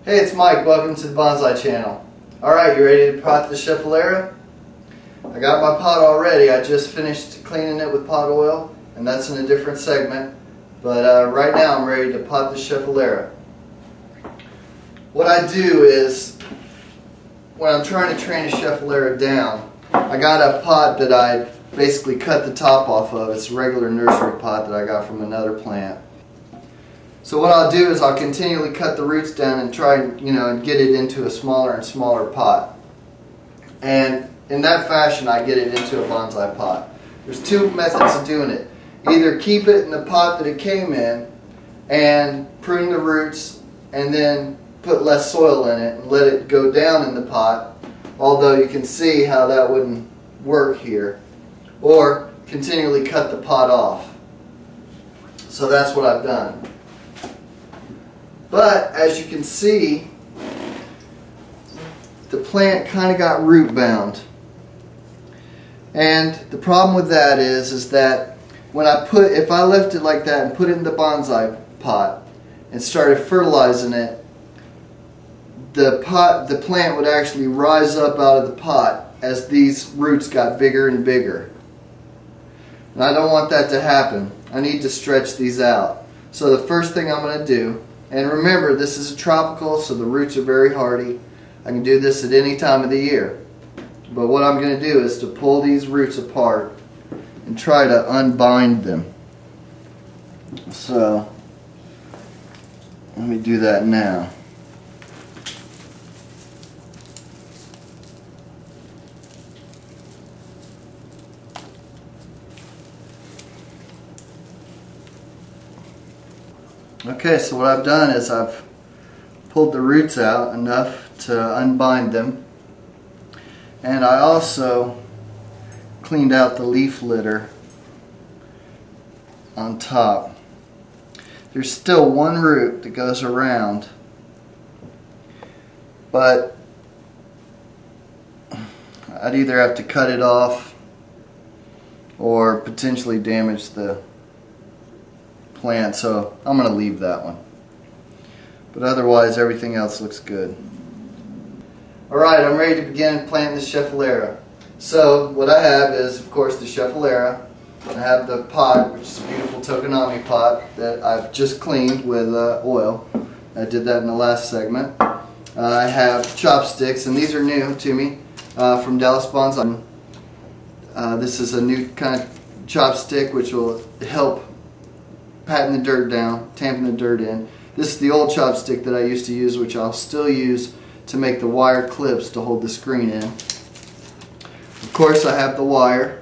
Hey, it's Mike. Welcome to the Bonsai Channel. Alright, you ready to pot the Schefflera? I got my pot already. I just finished cleaning it with pot oil, and that's in a different segment. But right now I'm ready to pot the Schefflera. What I do is, when I'm trying to train a Schefflera down, I got a pot that I basically cut the top off of. It's a regular nursery pot that I got from another plant. So what I'll do is I'll continually cut the roots down and try and get it into a smaller and smaller pot. And in that fashion I get it into a bonsai pot. There's two methods of doing it. Either keep it in the pot that it came in and prune the roots and then put less soil in it and let it go down in the pot, although you can see how that wouldn't work here. Or continually cut the pot off. So that's what I've done. But as you can see, the plant kind of got root bound. And the problem with that is that if I left it like that and put it in the bonsai pot and started fertilizing it, the plant would actually rise up out of the pot as these roots got bigger and bigger. And I don't want that to happen. I need to stretch these out. So the first thing I'm going to do, and remember, this is a tropical, so the roots are very hardy. I can do this at any time of the year. But what I'm going to do is to pull these roots apart and try to unbind them. So, let me do that now. Okay, so what I've done is I've pulled the roots out enough to unbind them, and I also cleaned out the leaf litter on top. There's still one root that goes around, but I'd either have to cut it off or potentially damage the plant, so I'm going to leave that one. But otherwise everything else looks good. Alright, I'm ready to begin planting the Schefflera. So what I have is, of course, the Schefflera. I have the pot, which is a beautiful tokonami pot that I've just cleaned with oil. I did that in the last segment. I have chopsticks, and these are new to me from Dallas Bonsai. This is a new kind of chopstick which will help patting the dirt down, tamping the dirt in. This is the old chopstick that I used to use, which I'll still use to make the wire clips to hold the screen in. Of course, I have the wire.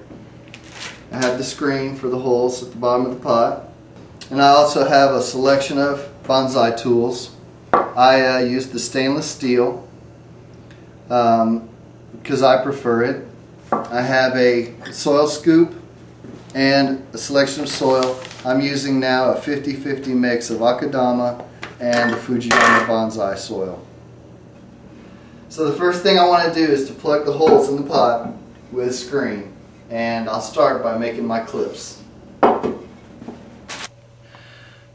I have the screen for the holes at the bottom of the pot. And I also have a selection of bonsai tools. I use the stainless steel because I prefer it. I have a soil scoop and a selection of soil. I'm using now a 50-50 mix of Akadama and the Fujiyama bonsai soil. So the first thing I want to do is to plug the holes in the pot with a screen, and I'll start by making my clips.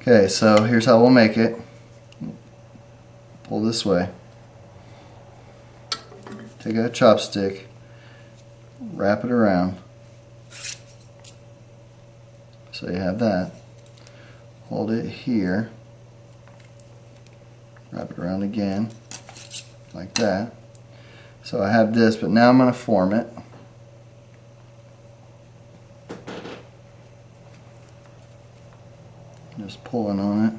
Okay, so here's how we'll make it. Pull this way. Take a chopstick, wrap it around. So you have that. Hold it here. Wrap it around again, like that. So I have this, but now I'm going to form it. Just pulling on it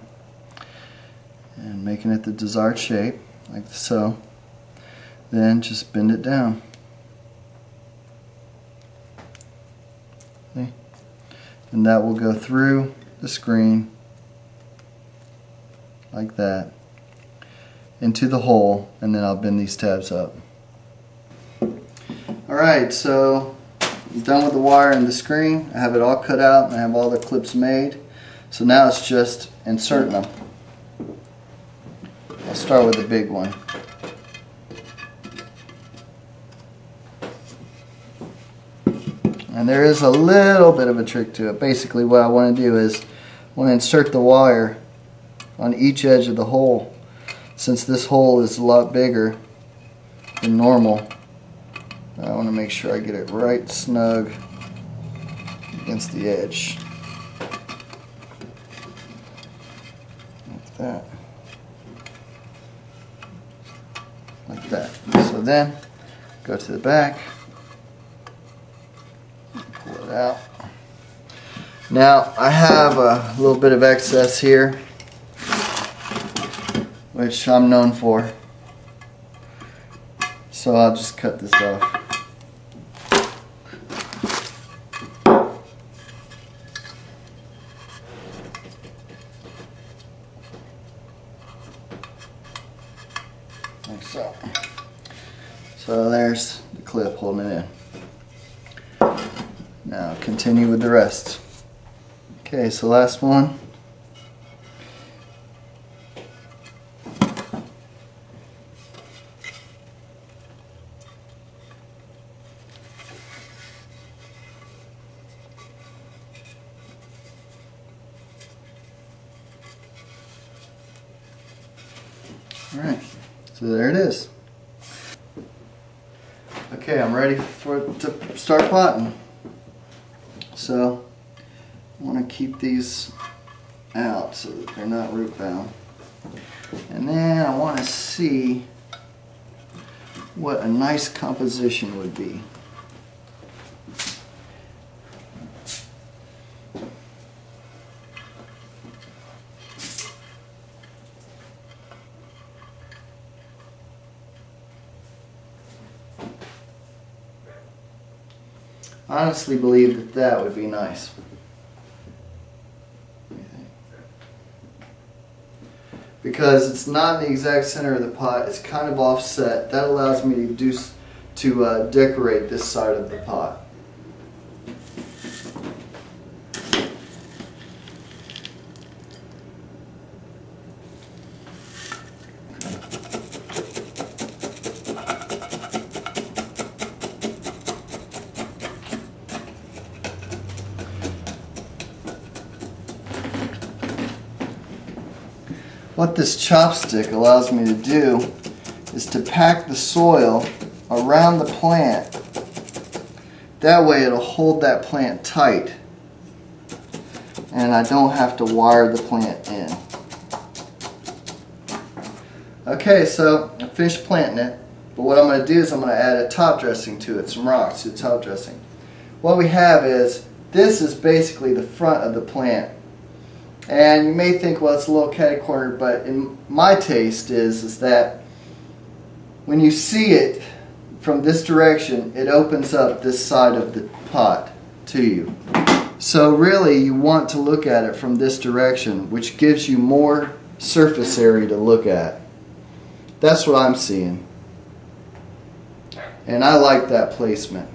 and making it the desired shape, like so. Then just bend it down. See? And that will go through the screen like that into the hole, and then I'll bend these tabs up. Alright, so I'm done with the wire and the screen. I have it all cut out and I have all the clips made. So now it's just inserting them. I'll start with the big one. And there is a little bit of a trick to it. Basically what I want to do is I want to insert the wire on each edge of the hole since this hole is a lot bigger than normal, I want to make sure I get it right snug against the edge. Like that. Like that. So then, go to the back, pull it out. Now, I have a little bit of excess here, which I'm known for. So I'll just cut this off. Like so. So there's the clip holding it in. Now continue with the rest. Okay, so last one. Alright, so there it is. Okay, I'm ready for it to start potting. So I want to keep these out so that they're not root bound. And then I want to see what a nice composition would be. I honestly believe that that would be nice. Because it's not in the exact center of the pot, it's kind of offset. That allows me to decorate this side of the pot. What this chopstick allows me to do is to pack the soil around the plant. That way it'll hold that plant tight and I don't have to wire the plant in. Okay, so I finished planting it, but what I'm going to do is I'm going to add a top dressing to it, some rocks to the top dressing. What we have is, this is basically the front of the plant. And you may think, well, it's a little catty-cornered, but in my taste is that when you see it from this direction, it opens up this side of the pot to you. So really, you want to look at it from this direction, which gives you more surface area to look at. That's what I'm seeing. And I like that placement.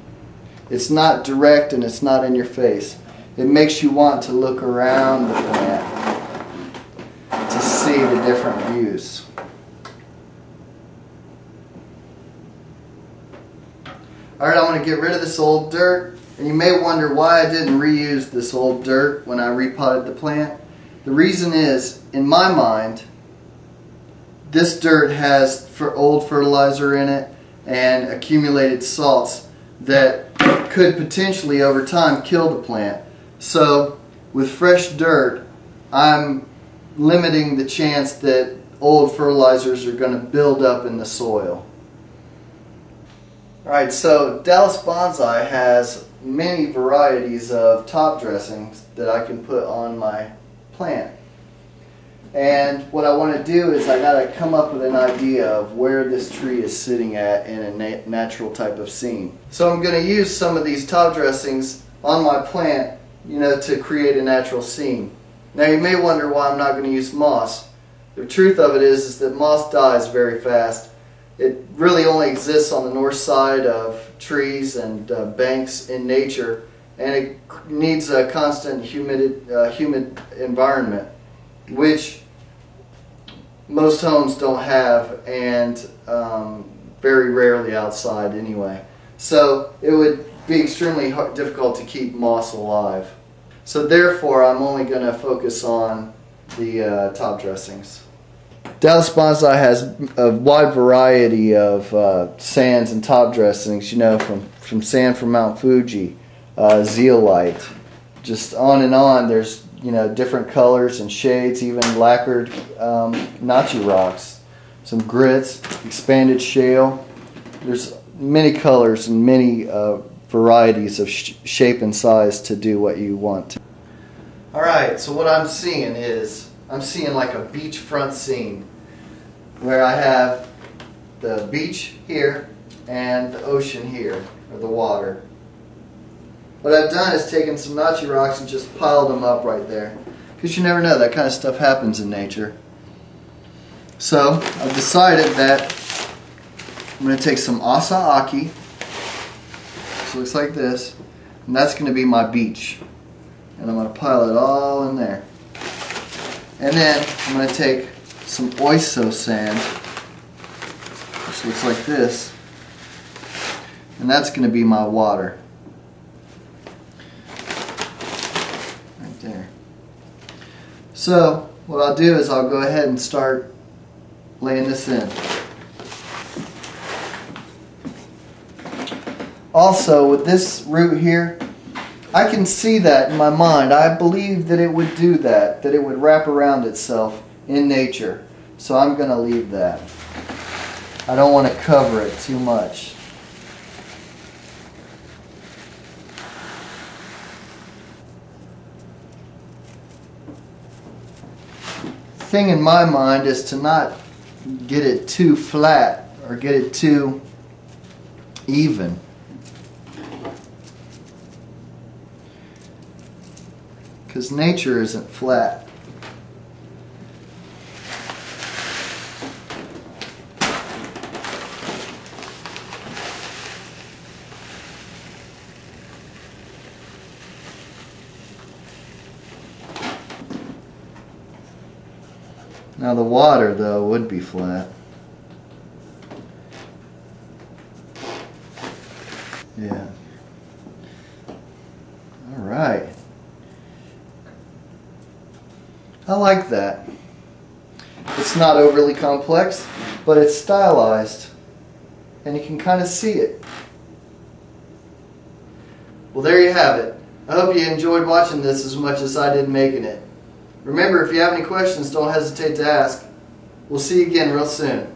It's not direct and it's not in your face. It makes you want to look around the plant to see the different views. Alright, I'm going to get rid of this old dirt. And you may wonder why I didn't reuse this old dirt when I repotted the plant. The reason is, in my mind, this dirt has old fertilizer in it and accumulated salts that could potentially over time kill the plant. So with fresh dirt, I'm limiting the chance that old fertilizers are going to build up in the soil. Alright, so Dallas Bonsai has many varieties of top dressings that I can put on my plant. And what I want to do is I got to come up with an idea of where this tree is sitting at in a natural type of scene. So I'm going to use some of these top dressings on my plant, to create a natural scene. Now you may wonder why I'm not going to use moss. The truth of it is that moss dies very fast. It really only exists on the north side of trees and banks in nature, and it needs a constant humid environment, which most homes don't have, and very rarely outside anyway. So it would be extremely difficult to keep moss alive. So therefore I'm only going to focus on the top dressings. Dallas Bonsai has a wide variety of sands and top dressings, you know, from sand from Mount Fuji, zeolite, just on and on. There's, you know, different colors and shades, even lacquered nachi rocks, some grits, expanded shale. There's many colors and many varieties of shape and size to do what you want to. Alright, so what I'm seeing is, I'm seeing like a beachfront scene where I have the beach here and the ocean here, or the water. What I've done is taken some nachi rocks and just piled them up right there, because you never know, that kind of stuff happens in nature. So I've decided that I'm going to take some asa aki, which looks like this, and that's going to be my beach. And I'm going to pile it all in there. And then I'm going to take some oiso sand, which looks like this, and that's going to be my water. Right there. So what I'll do is I'll go ahead and start laying this in. Also, with this root here, I can see that in my mind. I believe that it would do that it would wrap around itself in nature. So I'm going to leave that. I don't want to cover it too much. The thing in my mind is to not get it too flat or get it too even. Because nature isn't flat. Now the water, though, would be flat. Yeah. All right. I like that. It's not overly complex, but it's stylized, and you can kind of see it. Well, there you have it. I hope you enjoyed watching this as much as I did making it. Remember, if you have any questions, don't hesitate to ask. We'll see you again real soon.